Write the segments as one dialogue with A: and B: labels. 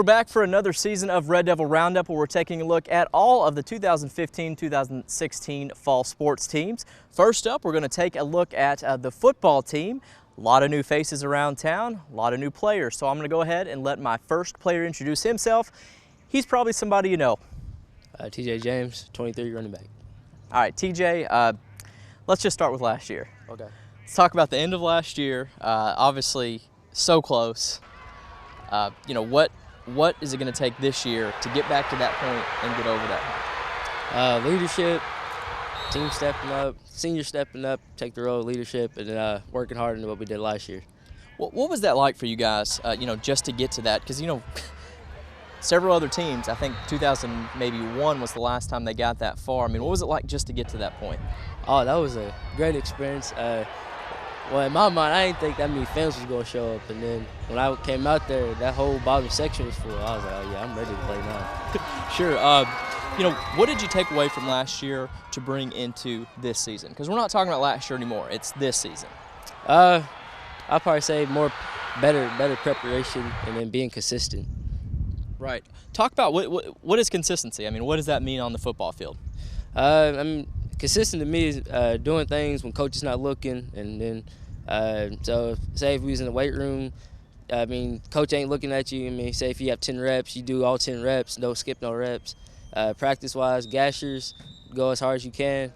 A: we're back for another season of Red Devil Roundup, where we're taking a look at all of the 2015-2016 fall sports teams. First up, we're going to take a look at the football team. A lot of new faces around town, a lot of new players. So I'm going to go ahead and let my first player introduce himself. He's probably somebody you know.
B: TJ James, 23 running back.
A: All right, TJ, let's just start with last year.
B: Okay.
A: Let's talk about the end of last year. Obviously, so close. What is it going to take this year to get back to that point and get over that?
B: Leadership, team stepping up, senior stepping up, take the role of leadership, and working harder than what we did last year.
A: What was that like for you guys, just to get to that? Because, several other teams, I think 2001 was the last time they got that far. I mean, what was it like just to get to that point?
B: Oh, that was a great experience. Well, in my mind, I didn't think that many fans was going to show up. And then when I came out there, that whole bottom section was full. I was like, oh, yeah, I'm ready to play now.
A: Sure. What did you take away from last year to bring into this season? Because we're not talking about last year anymore. It's this season.
B: I'd probably say better preparation and then being consistent.
A: Right. Talk about what is consistency? I mean, what does that mean on the football field?
B: Consistent to me is doing things when coach is not looking, and then so say if we was in the weight room, coach ain't looking at you. Say if you have 10 reps, you do all 10 reps, don't skip no reps. Practice-wise, gashers, go as hard as you can.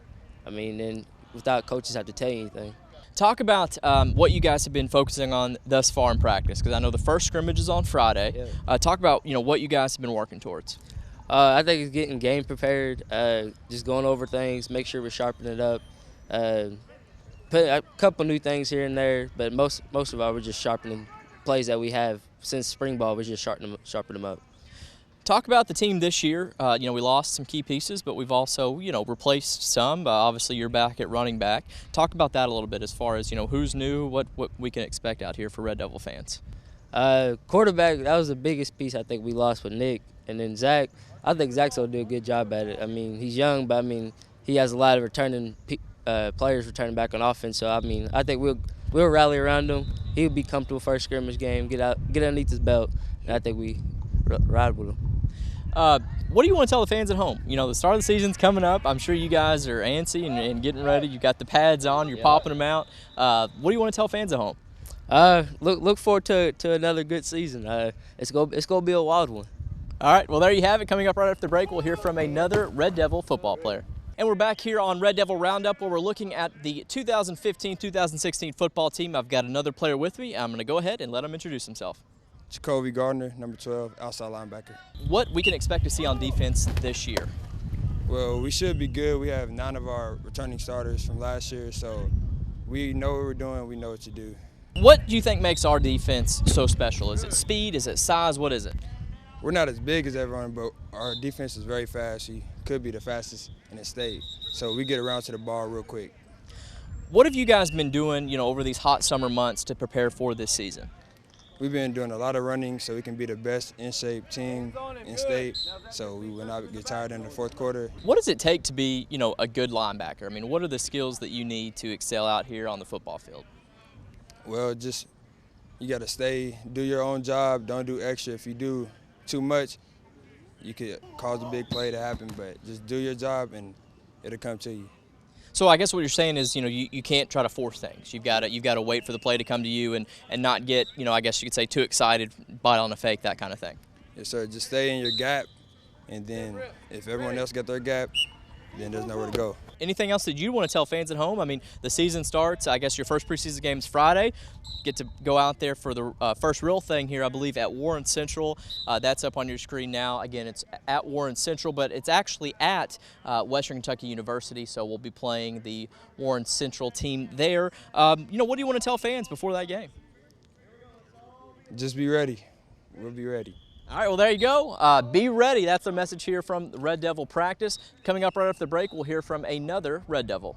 B: Then without coaches have to tell you anything.
A: Talk about what you guys have been focusing on thus far in practice, because I know the first scrimmage is on Friday.
B: Yeah.
A: Talk about what you guys have been working towards.
B: I think it's getting game prepared, just going over things, make sure we're sharpening it up. Put a couple new things here and there, but most of all, we're just sharpening plays that we have since spring ball. We're just sharpening them up.
A: Talk about the team this year. We lost some key pieces, but we've also, replaced some. Obviously, you're back at running back. Talk about that a little bit as far as, who's new, what we can expect out here for Red Devil fans.
B: Quarterback, that was the biggest piece I think we lost with Nick. And then Zach, I think Zach's going to do a good job at it. He's young, but, he has a lot of returning players returning back on offense. So, I think we'll rally around him. He'll be comfortable first scrimmage game, get underneath his belt, and I think we ride with him.
A: What do you want to tell the fans at home? The start of the season's coming up. I'm sure you guys are antsy and getting ready. You've got the pads on. You're popping them out. What do you want to tell fans at home?
B: Look forward to another good season. It's gonna be a wild one.
A: All right, well, there you have it. Coming up right after the break, we'll hear from another Red Devil football player. And we're back here on Red Devil Roundup, where we're looking at the 2015-2016 football team. I've got another player with me. I'm going to go ahead and let him introduce himself.
C: Jacoby Gardner, number 12, outside linebacker.
A: What we can expect to see on defense this year?
C: Well, we should be good. We have 9 of our returning starters from last year, so we know what we're doing. We know what to do.
A: What do you think makes our defense so special? Is it speed? Is it size? What is it?
C: We're not as big as everyone, but our defense is very fast. We could be the fastest in the state, so we get around to the ball real quick.
A: What have you guys been doing, over these hot summer months to prepare for this season?
C: We've been doing a lot of running so we can be the best in-shape team in state, so we will not get tired in the fourth quarter.
A: What does it take to be, a good linebacker? What are the skills that you need to excel out here on the football field?
C: Well, you got to do your own job, don't do extra. If you do too much, you could cause a big play to happen, but just do your job and it'll come to you.
A: So I guess what you're saying is, you can't try to force things. You've got to wait for the play to come to you and not get, I guess you could say, too excited, bite on a fake, that kind of thing.
C: Yes, sir. Just stay in your gap, and then if everyone else got their gap, then there's nowhere to go.
A: Anything else that you want to tell fans at home? The season starts, I guess your first preseason game is Friday. Get to go out there for the first real thing here, I believe, at Warren Central. That's up on your screen now. Again, it's at Warren Central, but it's actually at Western Kentucky University, so we'll be playing the Warren Central team there. What do you want to tell fans before that game?
C: Just be ready. We'll be ready.
A: All right, well, there you go. Be ready. That's the message here from the Red Devil practice. Coming up right after the break, we'll hear from another Red Devil.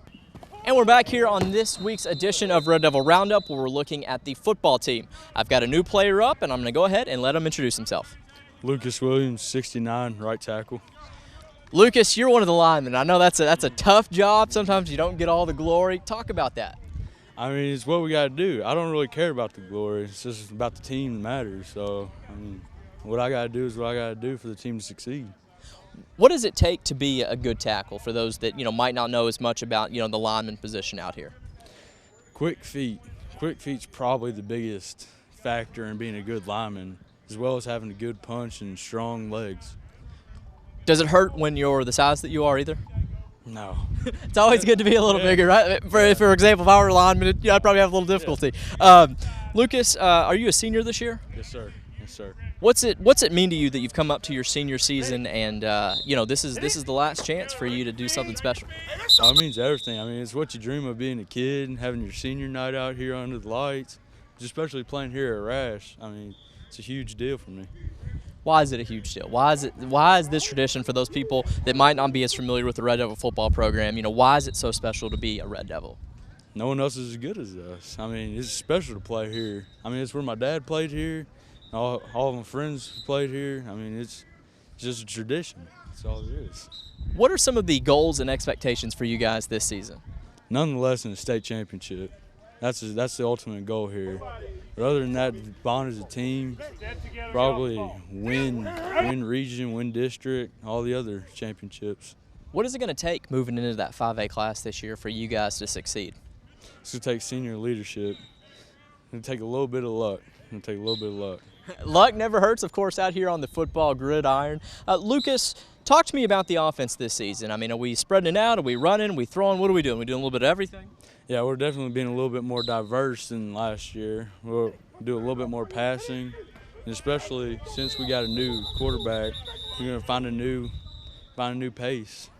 A: And we're back here on this week's edition of Red Devil Roundup, where we're looking at the football team. I've got a new player up, and I'm going to go ahead and let him introduce himself.
D: Lucas Williams, 69, right tackle.
A: Lucas, you're one of the linemen. I know that's a tough job. Sometimes you don't get all the glory. Talk about that.
D: It's what we got to do. I don't really care about the glory. It's just about the team that matters. So, what I got to do is what I got to do for the team to succeed.
A: What does it take to be a good tackle for those that might not know as much about the lineman position out here?
D: Quick feet. Quick feet's probably the biggest factor in being a good lineman, as well as having a good punch and strong legs.
A: Does it hurt when you're the size that you are either?
D: No.
A: It's always good to be a little bigger, right? For example, if I were a lineman, I'd probably have a little difficulty. Lucas, are you a senior this year?
D: Yes, sir. Yes, sir.
A: What's it mean to you that you've come up to your senior season and this is the last chance for you to do something special?
D: Oh, it means everything. I mean, it's what you dream of being a kid and having your senior night out here under the lights, especially playing here at Rash. I mean, it's a huge deal for me.
A: Why is it a huge deal? Why is this tradition, for those people that might not be as familiar with the Red Devil football program, why is it so special to be a Red Devil?
D: No one else is as good as us. I mean, it's special to play here. I mean, it's where my dad played here. All of my friends played here. I mean, it's just a tradition. That's all it is.
A: What are some of the goals and expectations for you guys this season?
D: Nonetheless, in the state championship. That's the ultimate goal here. But other than that, bond as a team, probably win region, win district, all the other championships.
A: What is it going to take moving into that 5A class this year for you guys to succeed?
D: It's going to take senior leadership. It's going to take a little bit of luck.
A: Luck never hurts, of course, out here on the football gridiron. Lucas, talk to me about the offense this season. I mean, are we spreading it out? Are we running? Are we throwing? What are we doing? Are we doing a little bit of everything?
D: Yeah, we're definitely being a little bit more diverse than last year. We'll do a little bit more passing, and especially since we got a new quarterback, we're going to find a new pace.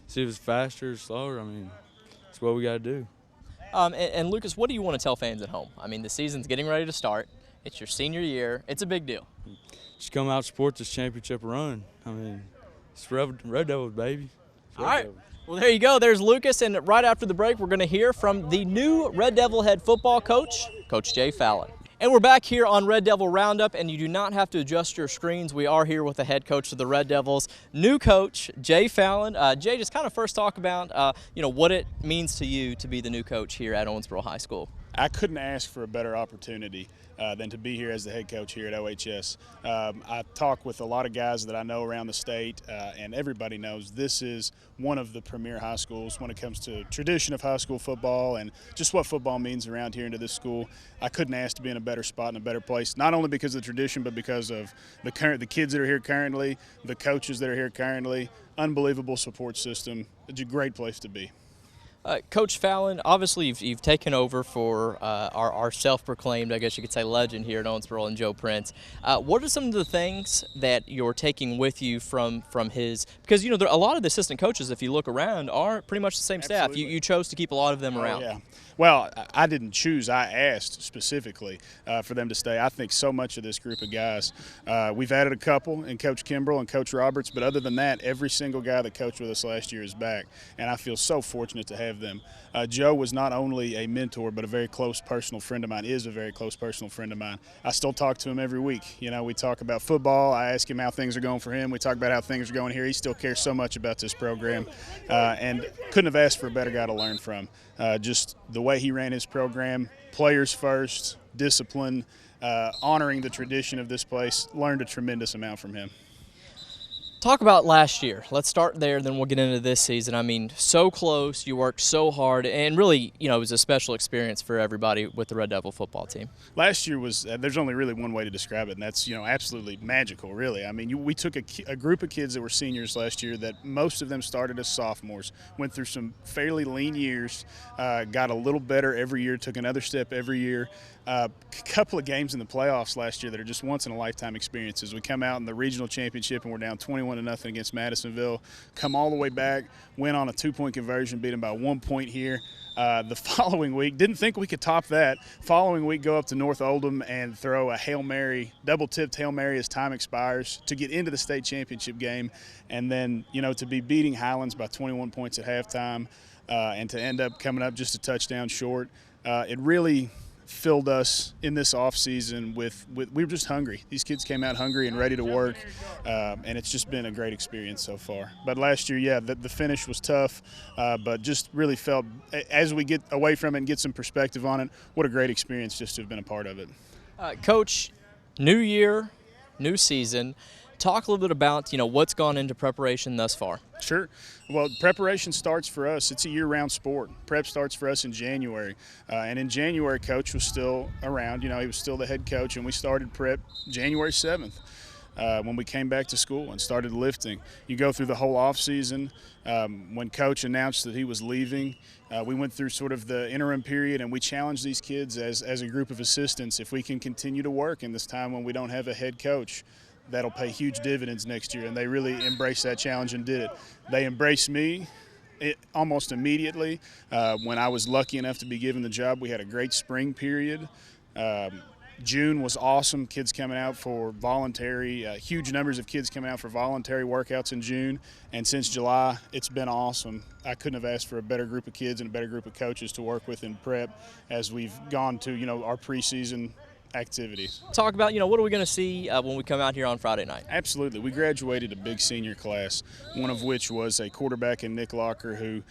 D: See if it's faster or slower. I mean, that's what we got to do.
A: And Lucas, what do you want to tell fans at home? I mean, the season's getting ready to start. It's your senior year. It's a big deal.
D: Just come out and support this championship run. I mean, it's Red Devils, baby.
A: All right. Well, there you go. There's Lucas, and right after the break, we're going to hear from the new Red Devil head football coach, Coach Jay Fallon. And we're back here on Red Devil Roundup, and you do not have to adjust your screens. We are here with the head coach of the Red Devils, new coach, Jay Fallon. Jay, just kind of first talk about, what it means to you to be the new coach here at Owensboro High School.
E: I couldn't ask for a better opportunity than to be here as the head coach here at OHS. I talk with a lot of guys that I know around the state, and everybody knows this is one of the premier high schools when it comes to tradition of high school football and just what football means around here into this school. I couldn't ask to be in a better spot and a better place, not only because of the tradition, but because of the kids that are here currently, the coaches that are here currently. Unbelievable support system. It's a great place to be.
A: Coach Fallon, obviously you've taken over for our self-proclaimed, I guess you could say, legend here at Owensboro and Joe Prince. What are some of the things that you're taking with you from his? Because a lot of the assistant coaches, if you look around, are pretty much the same staff. You chose to keep a lot of them around.
E: Yeah. Well, I didn't choose. I asked specifically for them to stay. I think so much of this group of guys, we've added a couple in Coach Kimbrell and Coach Roberts, but other than that, every single guy that coached with us last year is back, and I feel so fortunate to have them. Joe was not only a mentor, but a very close personal friend of mine, is a very close personal friend of mine. I still talk to him every week. We talk about football. I ask him how things are going for him. We talk about how things are going here. He still cares so much about this program, and couldn't have asked for a better guy to learn from. Just the way he ran his program, players first, discipline, honoring the tradition of this place, learned a tremendous amount from him.
A: Talk about last year. Let's start there, then we'll get into this season. I mean, so close, you worked so hard, and really, it was a special experience for everybody with the Red Devil football team.
E: Last year was, there's only really one way to describe it, and that's, absolutely magical, really. I mean, we took a group of kids that were seniors last year that most of them started as sophomores, went through some fairly lean years, got a little better every year, took another step every year. A couple of games in the playoffs last year that are just once-in-a-lifetime experiences. We come out in the regional championship and we're down 21-0 against Madisonville, come all the way back, win on a 2-point conversion, beat them by 1 point here. The following week, didn't think we could top that. Following week, go up to North Oldham and throw a Hail Mary, double-tipped Hail Mary as time expires to get into the state championship game. And then, to be beating Highlands by 21 points at halftime and to end up coming up just a touchdown short. It really filled us in this offseason with we were just hungry. These kids came out hungry and ready to work, and it's just been a great experience so far. But last year, yeah, the finish was tough, but just really felt, as we get away from it and get some perspective on it, what a great experience just to have been a part of it.
A: Coach, new year, new season. Talk a little bit about, what's gone into preparation thus far.
E: Sure. Well, preparation starts for us. It's a year-round sport. Prep starts for us in January. And in January, Coach was still around. He was still the head coach, and we started prep January 7th. When we came back to school and started lifting. You go through the whole off season. When Coach announced that he was leaving, we went through sort of the interim period, and we challenged these kids as a group of assistants, if we can continue to work in this time when we don't have a head coach, that'll pay huge dividends next year. And they really embraced that challenge and did it. They embraced me almost immediately. When I was lucky enough to be given the job, we had a great spring period. June was awesome. Kids coming out for voluntary, huge numbers of kids coming out for voluntary workouts in June. And since July, it's been awesome. I couldn't have asked for a better group of kids and a better group of coaches to work with in prep as we've gone to, our preseason activities.
A: Talk about, what are we going to see when we come out here on Friday night?
E: Absolutely. We graduated a big senior class, one of which was a quarterback in Nick Locker who,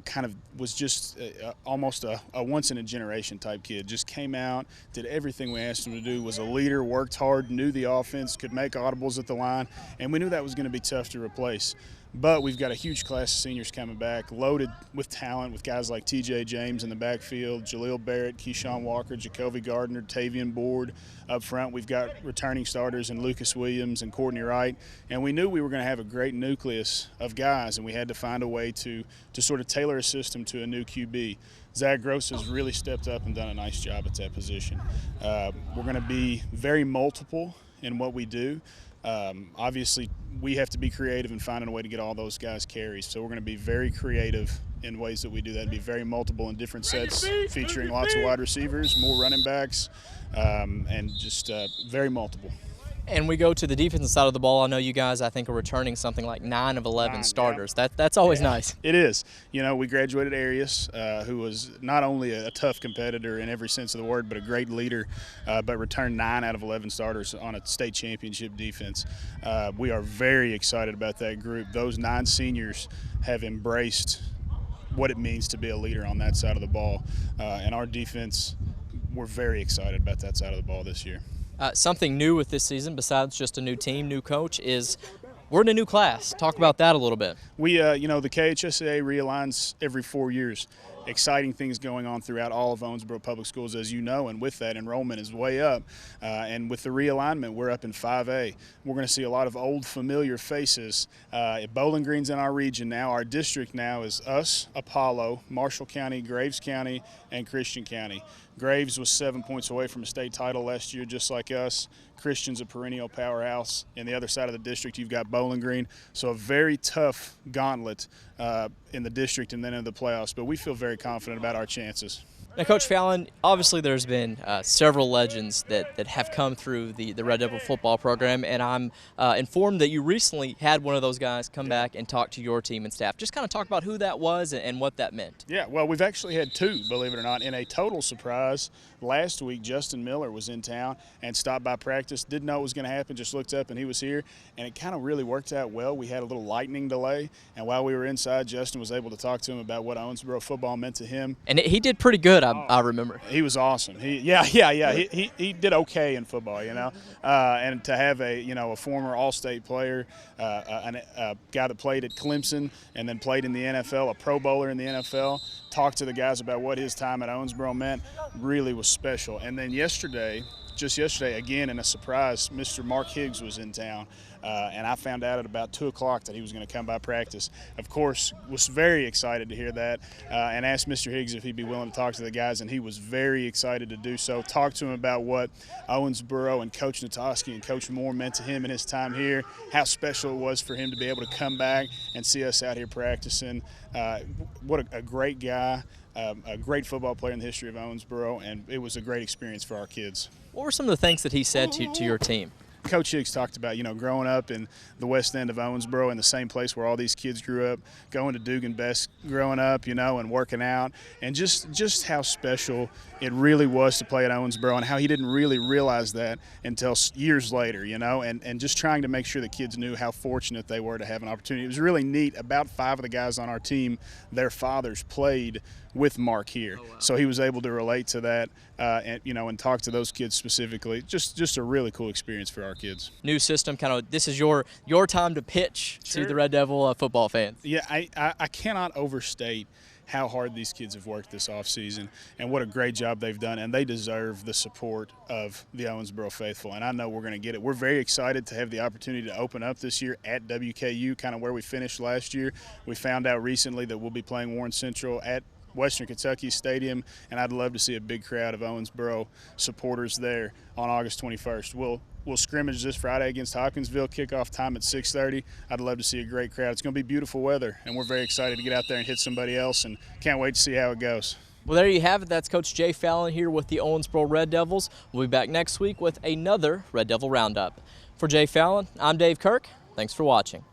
E: kind of was just almost a once-in-a-generation type kid. Just came out, did everything we asked him to do, was a leader, worked hard, knew the offense, could make audibles at the line, and we knew that was going to be tough to replace. But we've got a huge class of seniors coming back, loaded with talent, with guys like T.J. James in the backfield, Jaleel Barrett, Keyshawn Walker, Jacoby Gardner, Tavian Board. Up front, we've got returning starters in Lucas Williams and Courtney Wright. And we knew we were going to have a great nucleus of guys, and we had to find a way to sort of tailor a system to a new QB. Zach Gross has really stepped up and done a nice job at that position. We're going to be very multiple in what we do. Obviously, we have to be creative in finding a way to get all those guys carries. So we're going to be very creative in ways that we do that, and be very multiple in different sets, featuring lots of wide receivers, more running backs, and just very multiple.
A: And we go to the defensive side of the ball. I know you guys, I think, are returning something like 9 of 11 starters. Yeah. That's always nice.
E: It is. We graduated Arias, who was not only a tough competitor in every sense of the word, but a great leader, but returned 9 out of 11 starters on a state championship defense. We are very excited about that group. Those 9 seniors have embraced what it means to be a leader on that side of the ball. And our defense, we're very excited about that side of the ball this year.
A: Something new with this season, besides just a new team, new coach, is we're in a new class. Talk about that a little bit.
E: We, the KHSAA realigns every 4 years. Exciting things going on throughout all of Owensboro Public Schools, as you know, and with that, enrollment is way up. And with the realignment, we're up in 5A. We're going to see a lot of old familiar faces. Bowling Green's in our region now. Our district now is us, Apollo, Marshall County, Graves County, and Christian County. Graves was 7 points away from a state title last year, just like us. Christian's a perennial powerhouse. In the other side of the district, you've got Bowling Green. So a very tough gauntlet in the district and then in the playoffs. But we feel very confident about our chances.
A: Now, Coach Fallon, obviously there's been several legends that have come through the Red Devil football program, and I'm informed that you recently had one of those guys come back and talk to your team and staff. Just kind of talk about who that was and what that meant.
E: Yeah, well, we've actually had 2, believe it or not. In a total surprise, last week Justin Miller was in town and stopped by practice. Didn't know it was going to happen, just looked up and he was here, and it kind of really worked out well. We had a little lightning delay, and while we were inside, Justin was able to talk to him about what Owensboro football meant to him.
A: And he did pretty good. I remember.
E: He was awesome. He did okay in football, and to have a former All-State player, a guy that played at Clemson and then played in the NFL, a Pro Bowler in the NFL, talk to the guys about what his time at Owensboro meant, really was special. And then just yesterday, again in a surprise, Mr. Mark Higgs was in town. And I found out at about 2 o'clock that he was going to come by practice. Of course, was very excited to hear that and asked Mr. Higgs if he'd be willing to talk to the guys, and he was very excited to do so. Talked to him about what Owensboro and Coach Natoski and Coach Moore meant to him in his time here, how special it was for him to be able to come back and see us out here practicing. What a great guy. A great football player in the history of Owensboro, and it was a great experience for our kids.
A: What were some of the things that he said to your team?
E: Coach Higgs talked about, growing up in the west end of Owensboro, in the same place where all these kids grew up, going to Dugan Best growing up, and working out, and just how special it really was to play at Owensboro, and how he didn't really realize that until years later, and just trying to make sure the kids knew how fortunate they were to have an opportunity. It was really neat. About 5 of the guys on our team, their fathers played with Mark here. Oh, wow. So he was able to relate to that and talk to those kids specifically. Just a really cool experience for our our kids.
A: New system, kind of. This is your time to pitch
E: Sure.
A: to the Red Devil football fans.
E: Yeah, I cannot overstate how hard these kids have worked this offseason and what a great job they've done, and they deserve the support of the Owensboro faithful, and I know we're going to get it. We're very excited to have the opportunity to open up this year at WKU, kind of where we finished last year. We found out recently that we'll be playing Warren Central at Western Kentucky Stadium, and I'd love to see a big crowd of Owensboro supporters there on August 21st. We'll scrimmage this Friday against Hopkinsville, kickoff time at 6:30. I'd love to see a great crowd. It's going to be beautiful weather, and we're very excited to get out there and hit somebody else, and can't wait to see how it goes.
A: Well, there you have it. That's Coach Jay Fallon here with the Owensboro Red Devils. We'll be back next week with another Red Devil Roundup. For Jay Fallon, I'm Dave Kirk. Thanks for watching.